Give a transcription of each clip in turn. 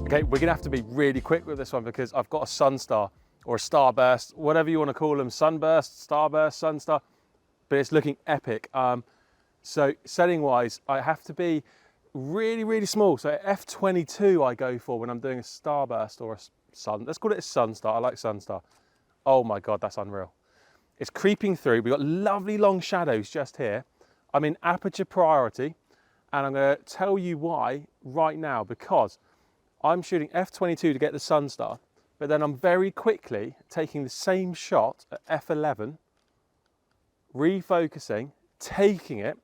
Okay, we're gonna have to be really quick with this one because I've got a sunstar or a starburst, whatever you want to call them, sunburst, starburst, sunstar, but it's looking epic. So setting wise, I have to be really, really small. So f22 I go for when I'm doing a starburst or a sun. Let's call it a sunstar. I like sunstar. Oh my God, that's unreal. It's creeping through. We've got lovely long shadows just here. I'm in aperture priority, and I'm going to tell you why right now, because I'm shooting f22 to get the sunstar, but then I'm very quickly taking the same shot at f11, refocusing, taking it,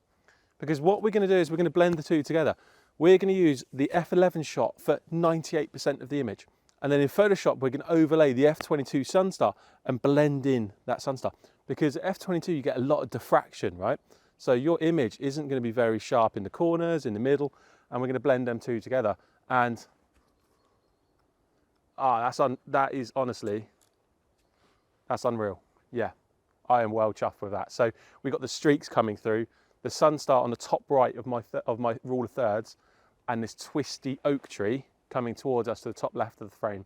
because what we're going to do is we're going to blend the two together. We're going to use the f11 shot for 98% of the image. And then in Photoshop, we're going to overlay the f22 sunstar and blend in that sunstar. Because at f22, you get a lot of diffraction, right? So your image isn't going to be very sharp in the corners, in the middle, and we're going to blend them two together. And that is honestly, that's unreal. Yeah, I am well chuffed with that. So we've got the streaks coming through, the sunstar on the top right of my rule of thirds, and this twisty oak tree coming towards us to the top left of the frame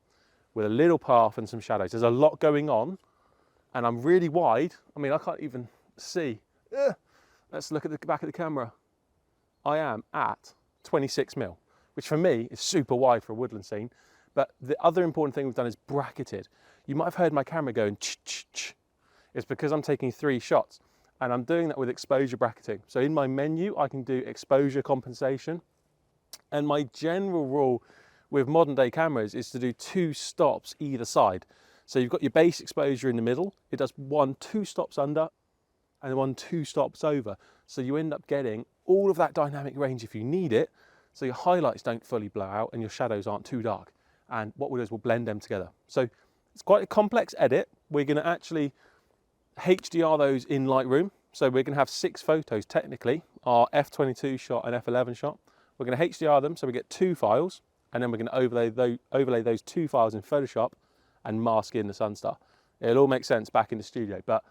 with a little path and some shadows. There's a lot going on, and I'm really wide. I mean, I can't even see. Let's look at the back of the camera. I am at 26mm, which for me is super wide for a woodland scene. But the other important thing we've done is bracketed. You might have heard my camera going ch-ch-ch. It's because I'm taking 3 shots, and I'm doing that with exposure bracketing. So in my menu, I can do exposure compensation. And my general rule with modern day cameras is to do 2 stops either side. So you've got your base exposure in the middle. It does 1 2 stops under and 1 2 stops over. So you end up getting all of that dynamic range if you need it. So your highlights don't fully blow out and your shadows aren't too dark. And what we'll do is we'll blend them together. So it's quite a complex edit. We're going to actually HDR those in Lightroom. So we're going to have 6 photos technically, our f22 shot and f11 shot. We're going to HDR them so we get 2 files, and then we're going to overlay those 2 files in Photoshop and mask in the sunstar. It'll all make sense back in the studio, but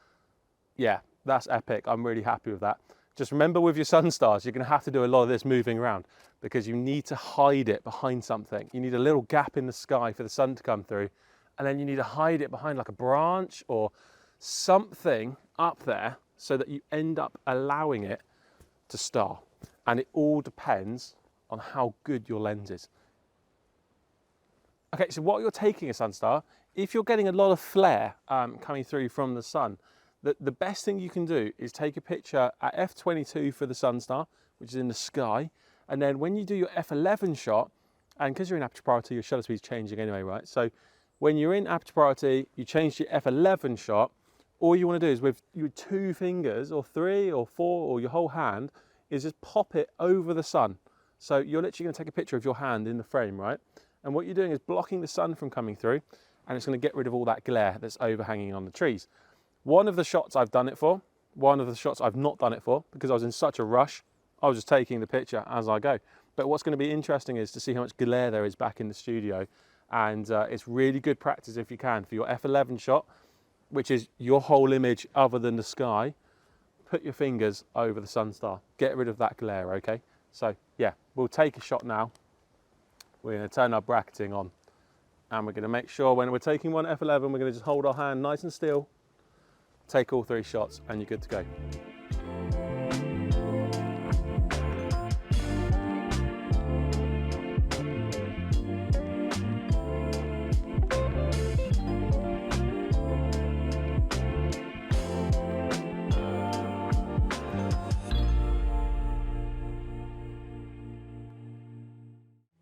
yeah, that's epic. I'm really happy with that. Just remember with your sunstars, you're going to have to do a lot of this moving around because you need to hide it behind something. You need a little gap in the sky for the sun to come through, and then you need to hide it behind like a branch or something up there so that you end up allowing it to star. And it all depends on how good your lens is. Okay, so while you're taking a sunstar, if you're getting a lot of flare coming through from the sun, the best thing you can do is take a picture at f22 for the sunstar, which is in the sky, and then when you do your f11 shot, and because you're in aperture priority, your shutter speed's changing anyway, right? So when you're in aperture priority, you change to your f11 shot, all you want to do is with your 2 fingers or 3 or 4 or your whole hand is just pop it over the sun. So you're literally going to take a picture of your hand in the frame, right? And what you're doing is blocking the sun from coming through, and it's going to get rid of all that glare that's overhanging on the trees. One of the shots I've done it for, one of the shots I've not done it for, because I was in such a rush. I was just taking the picture as I go. But what's going to be interesting is to see how much glare there is back in the studio. And it's really good practice if you can for your f11 shot, which is your whole image other than the sky. Put your fingers over the sunstar. Get rid of that glare, okay? So yeah, we'll take a shot now. We're going to turn our bracketing on, and we're going to make sure when we're taking one f11, we're going to just hold our hand nice and still, take all 3 shots, and you're good to go.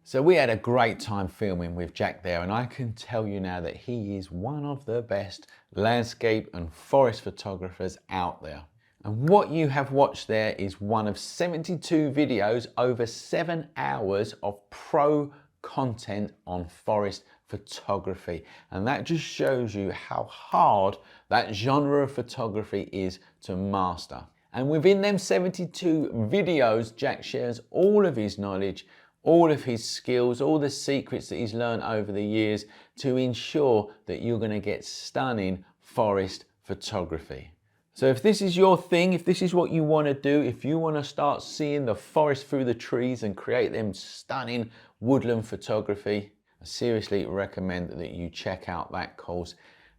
So we had a great time filming with Jack there, and I can tell you now that he is one of the best landscape and forest photographers out there. And what you have watched there is one of 72 videos, over 7 hours of pro content on forest photography. And that just shows you how hard that genre of photography is to master. And within them 72 videos, Jack shares all of his knowledge, all of his skills, all the secrets that he's learned over the years to ensure that you're going to get stunning forest photography. So if this is your thing, if this is what you want to do, if you want to start seeing the forest through the trees and create them stunning woodland photography, I seriously recommend that you check out that course.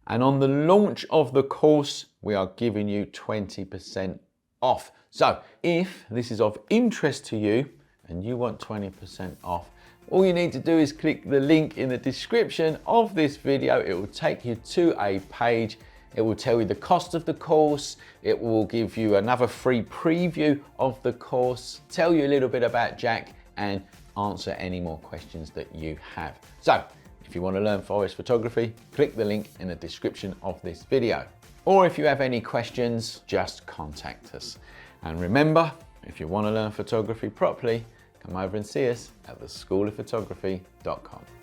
And on the launch of the course, we are giving you 20% off. So if this is of interest to you and you want 20% off, all you need to do is click the link in the description of this video. It will take you to a page. It will tell you the cost of the course. It will give you another free preview of the course, tell you a little bit about Jack, and answer any more questions that you have. So if you want to learn forest photography, click the link in the description of this video. Or if you have any questions, just contact us. And remember, if you want to learn photography properly, come over and see us at theschoolofphotography.com.